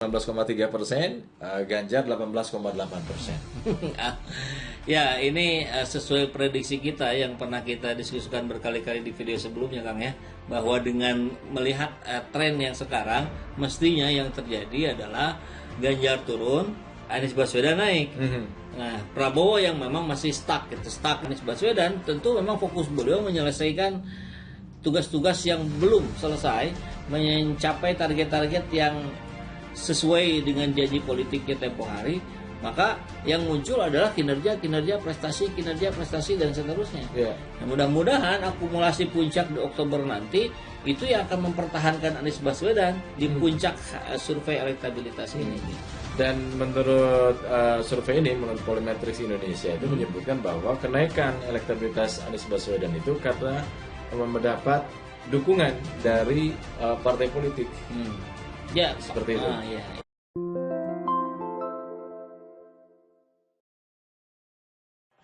19,3%, Ganjar 18,8%. Ya, ini sesuai prediksi kita yang pernah kita diskusikan berkali-kali di video sebelumnya, Kang ya, bahwa dengan melihat tren yang sekarang, mestinya yang terjadi adalah Ganjar turun, Anies Baswedan naik. Nah, Prabowo yang memang masih stuck Anies Baswedan, tentu memang fokus beliau menyelesaikan tugas-tugas yang belum selesai, mencapai target-target yang sesuai dengan janji politiknya tempo hari, maka yang muncul adalah kinerja prestasi dan seterusnya. Nah, mudah-mudahan akumulasi puncak di Oktober nanti itu yang akan mempertahankan Anies Baswedan di puncak survei elektabilitas ini. Dan menurut survei ini, menurut Polymetrics Indonesia itu menyebutkan bahwa kenaikan elektabilitas Anies Baswedan itu karena mendapat dukungan dari partai politik. Ya, seperti itu. Ya.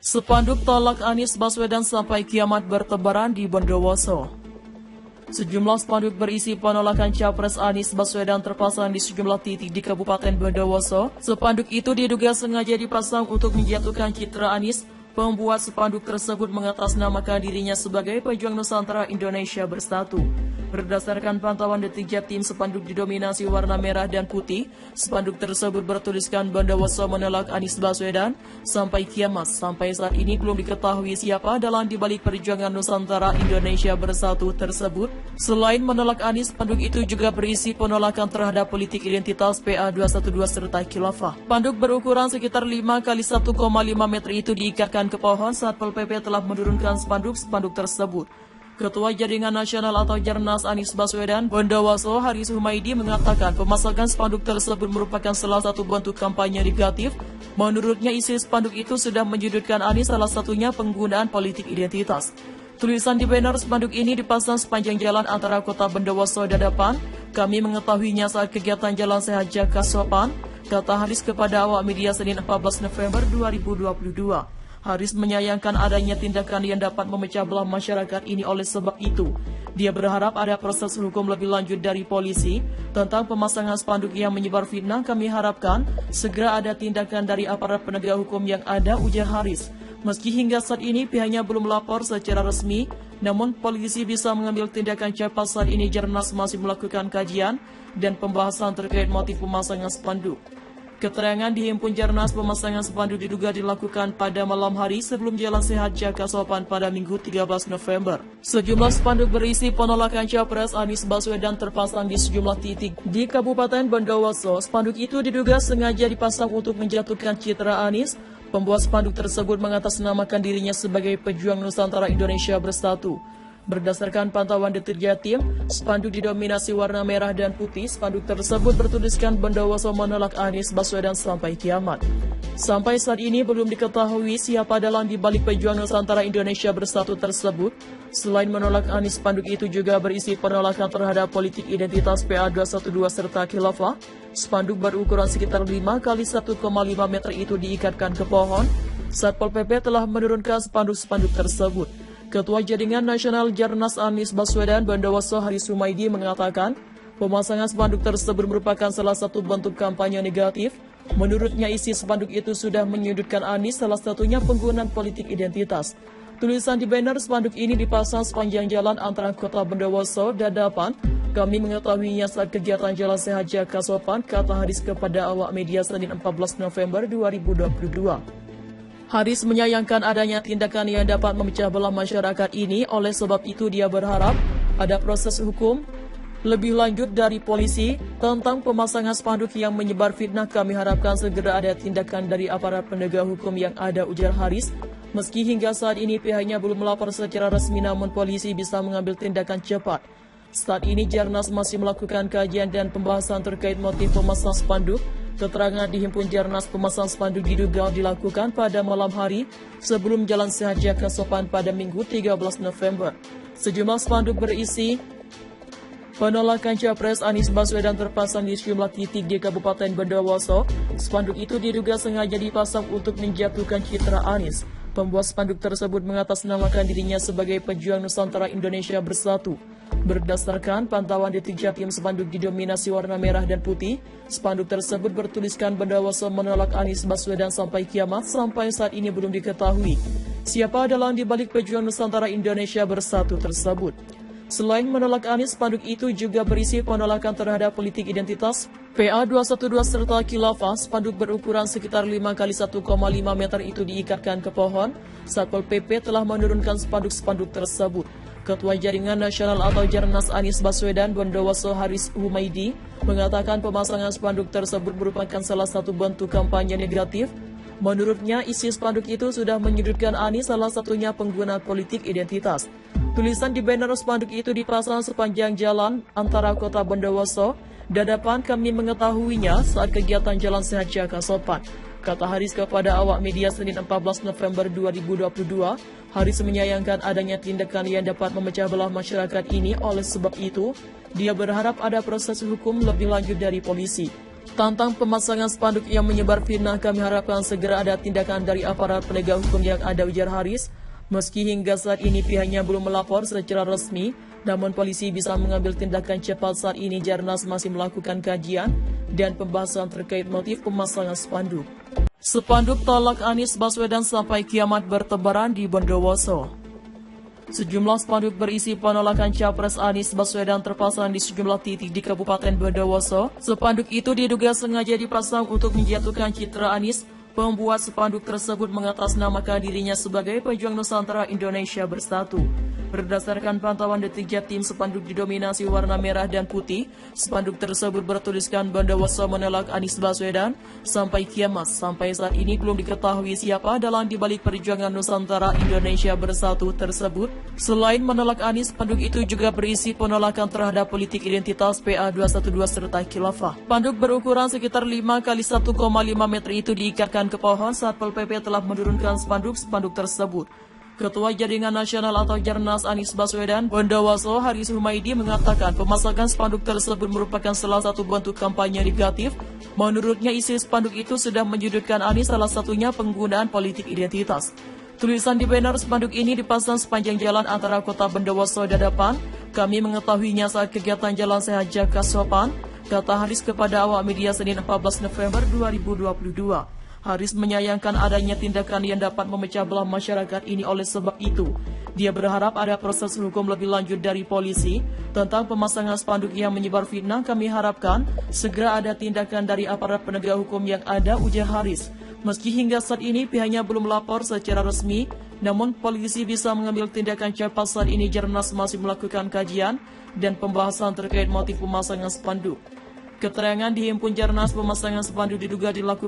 Spanduk tolak Anies Baswedan sampai kiamat bertebaran di Bondowoso. Sejumlah spanduk berisi penolakan Capres Anies Baswedan terpasang di sejumlah titik di Kabupaten Bondowoso. Spanduk itu diduga sengaja dipasang untuk menjatuhkan citra Anies. Pembuat spanduk tersebut mengatasnamakan dirinya sebagai pejuang Nusantara Indonesia Bersatu. Berdasarkan pantauan Detik Jatim, spanduk didominasi warna merah dan putih. Spanduk tersebut bertuliskan Bondowoso menolak Anies Baswedan sampai kiamat. Sampai saat ini belum diketahui siapa dalam dibalik perjuangan Nusantara Indonesia Bersatu tersebut. Selain menolak Anies, spanduk itu juga berisi penolakan terhadap politik identitas PA212 serta khilafah. Spanduk berukuran sekitar 5 x 1,5 meter itu diikatkan ke pohon. Satpol PP telah menurunkan spanduk tersebut. Ketua Jaringan Nasional atau Jarnas Anies Baswedan, Bondowoso, Haris Humaidi mengatakan pemasangan spanduk tersebut merupakan salah satu bentuk kampanye negatif. Menurutnya isi spanduk itu sudah menyudutkan Anies, salah satunya penggunaan politik identitas. Tulisan di banner spanduk ini dipasang sepanjang jalan antara kota Bondowoso dan Dadapan. Kami mengetahuinya saat kegiatan Jalan Sehat Jaga Sopan, kata Haris kepada awak media Senin 14 November 2022. Haris menyayangkan adanya tindakan yang dapat memecah belah masyarakat ini. Oleh sebab itu, dia berharap ada proses hukum lebih lanjut dari polisi tentang pemasangan spanduk yang menyebar fitnah. Kami harapkan segera ada tindakan dari aparat penegak hukum yang ada, ujar Haris. Meski hingga saat ini pihaknya belum melapor secara resmi, namun polisi bisa mengambil tindakan cepat. Saat ini Jarnas masih melakukan kajian dan pembahasan terkait motif pemasangan spanduk. Keterangan dihimpun Jarnas, pemasangan spanduk diduga dilakukan pada malam hari sebelum Jalan Sehat Jaga Sopan pada Minggu 13 November. Sejumlah spanduk berisi penolakan Capres Anies Baswedan terpasang di sejumlah titik di Kabupaten Bondowoso. Spanduk itu diduga sengaja dipasang untuk menjatuhkan citra Anies. Pembuat spanduk tersebut mengatasnamakan dirinya sebagai pejuang Nusantara Indonesia Bersatu. Berdasarkan pantauan Detik Jatim, spanduk didominasi warna merah dan putih. Spanduk tersebut bertuliskan Bondowoso menolak Anies Baswedan sampai kiamat. Sampai saat ini belum diketahui siapa dalam dibalik pejuang Nusantara Indonesia Bersatu tersebut. Selain menolak Anies, spanduk itu juga berisi penolakan terhadap politik identitas PA212 serta khilafah. Spanduk berukuran sekitar 5 x 1,5 meter itu diikatkan ke pohon. Satpol PP telah menurunkan spanduk-spanduk tersebut. Ketua Jaringan Nasional Jarnas Anies Baswedan, Bondowoso, Haris Humaidi mengatakan pemasangan spanduk tersebut merupakan salah satu bentuk kampanye negatif. Menurutnya isi spanduk itu sudah menyudutkan Anies, salah satunya penggunaan politik identitas. Tulisan di banner spanduk ini dipasang sepanjang jalan antara kota Bondowoso dan Dadapan. Kami mengetahuinya saat kegiatan Jalan Sehat Jaga Sopan, kata Haris kepada awak media Senin 14 November 2022. Haris menyayangkan adanya tindakan yang dapat memecah belah masyarakat ini. Oleh sebab itu dia berharap ada proses hukum lebih lanjut dari polisi tentang pemasangan spanduk yang menyebar fitnah. Kami harapkan segera ada tindakan dari aparat penegak hukum yang ada, ujar Haris. Meski hingga saat ini pihaknya belum melapor secara resmi, namun polisi bisa mengambil tindakan cepat. Saat ini Jarnas masih melakukan kajian dan pembahasan terkait motif pemasang spanduk. Keterangan dihimpun Jarnas, pemasang spanduk diduga dilakukan pada malam hari sebelum Jalan Sehat Jaga Sopan pada Minggu 13 November. Sejumlah spanduk berisi penolakan Capres Anies Baswedan terpasang di sejumlah titik di Kabupaten Bondowoso. Spanduk itu diduga sengaja dipasang untuk menjatuhkan citra Anies. Pembuat spanduk tersebut mengatasnamakan dirinya sebagai pejuang Nusantara Indonesia Bersatu. Berdasarkan pantauan Detik Jatim, spanduk didominasi warna merah dan putih. Spanduk tersebut bertuliskan Bondowoso menolak Anies Baswedan sampai kiamat. Sampai saat ini belum diketahui siapa dalang dibalik pejuang Nusantara Indonesia Bersatu tersebut. Selain menolak Anies, spanduk itu juga berisi penolakan terhadap politik identitas PA 212 serta khilafah. Spanduk berukuran sekitar 5 x 1,5 meter itu diikatkan ke pohon. Satpol PP telah menurunkan spanduk-spanduk tersebut. Ketua Jaringan Nasional atau Jarnas Anies Baswedan, Bondowoso Haris Humaidi, mengatakan pemasangan spanduk tersebut merupakan salah satu bentuk kampanye negatif. Menurutnya, isi spanduk itu sudah menyudutkan Anies, salah satunya pengguna politik identitas. Tulisan di banner spanduk itu dipasang sepanjang jalan antara kota Bondowoso. Dadapan kami mengetahuinya saat kegiatan Jalan Sehat Jaga Sopan, kata Haris kepada awak media Senin 14 November 2022. Haris menyayangkan adanya tindakan yang dapat memecah belah masyarakat ini. Oleh sebab itu, dia berharap ada proses hukum lebih lanjut dari polisi. Tentang pemasangan spanduk yang menyebar fitnah, kami harapkan segera ada tindakan dari aparat penegak hukum yang ada, ujar Haris. Meski hingga saat ini pihaknya belum melapor secara resmi, namun polisi bisa mengambil tindakan cepat. Saat ini Jarnas masih melakukan kajian dan pembahasan terkait motif pemasangan spanduk. Spanduk tolak Anies Baswedan sampai kiamat bertebaran di Bondowoso. Sejumlah spanduk berisi penolakan Capres Anies Baswedan terpasang di sejumlah titik di Kabupaten Bondowoso. Spanduk itu diduga sengaja dipasang untuk menjatuhkan citra Anies. Pembuat spanduk tersebut mengatasnamakan dirinya sebagai pejuang Nusantara Indonesia Bersatu. Berdasarkan pantauan Detik Jatim, spanduk didominasi warna merah dan putih. Spanduk tersebut bertuliskan Bondowoso menolak Anies Baswedan sampai kiamat. Sampai saat ini belum diketahui siapa dalang dibalik perjuangan Nusantara Indonesia Bersatu tersebut. Selain menolak Anies, spanduk itu juga berisi penolakan terhadap politik identitas PA 212 serta khilafah. Spanduk berukuran sekitar 5 x 1,5 meter itu diikatkan ke pohon. Satpol PP telah menurunkan spanduk tersebut. Ketua Jaringan Nasional atau Jarnas Anies Baswedan, Bondowoso Haris Humaidi, mengatakan pemasangan spanduk tersebut merupakan salah satu bentuk kampanye negatif. Menurutnya, isi spanduk itu sudah menyudutkan Anies, salah satunya penggunaan politik identitas. Tulisan di banner spanduk ini dipasang sepanjang jalan antara kota Bondowoso. Dadapan kami mengetahuinya saat kegiatan Jalan Sehat Jaga Sopan, kata Haris kepada awak media Senin 14 November 2022. Haris menyayangkan adanya tindakan yang dapat memecah belah masyarakat ini. Oleh sebab itu, dia berharap ada proses hukum lebih lanjut dari polisi. Tentang pemasangan spanduk yang menyebar fitnah, kami harapkan segera ada tindakan dari aparat penegak hukum yang ada, ujar Haris. Meski hingga saat ini pihaknya belum melapor secara resmi, namun polisi bisa mengambil tindakan cepat. Saat ini Jarnas masih melakukan kajian dan pembahasan terkait motif pemasangan spanduk. Keterangan dihimpun Jarnas, pemasangan spanduk diduga dilakukan